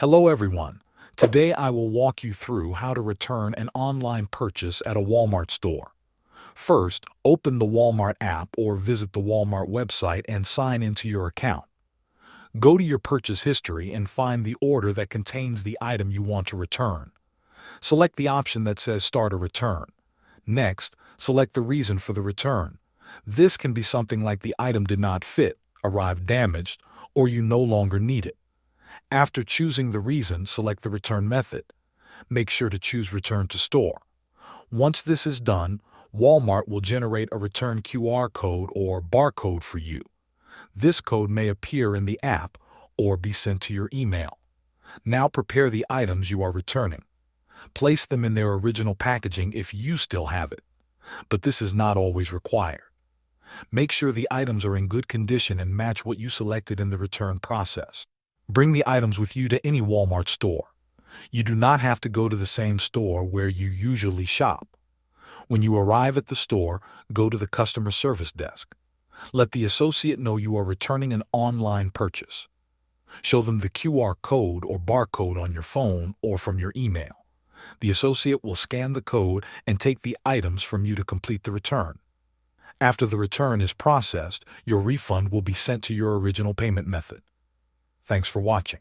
Hello everyone. Today I will walk you through how to return an online purchase at a Walmart store. First, open the Walmart app or visit the Walmart website and sign into your account. Go to your purchase history and find the order that contains the item you want to return. Select the option that says Start a Return. Next, select the reason for the return. This can be something like the item did not fit, arrived damaged, or you no longer need it. After choosing the reason, select the return method. Make sure to choose Return to Store. Once this is done, Walmart will generate a return QR code or barcode for you. This code may appear in the app or be sent to your email. Now prepare the items you are returning. Place them in their original packaging if you still have it, but this is not always required. Make sure the items are in good condition and match what you selected in the return process. Bring the items with you to any Walmart store. You do not have to go to the same store where you usually shop. When you arrive at the store, go to the customer service desk. Let the associate know you are returning an online purchase. Show them the QR code or barcode on your phone or from your email. The associate will scan the code and take the items from you to complete the return. After the return is processed, your refund will be sent to your original payment method. Thanks for watching.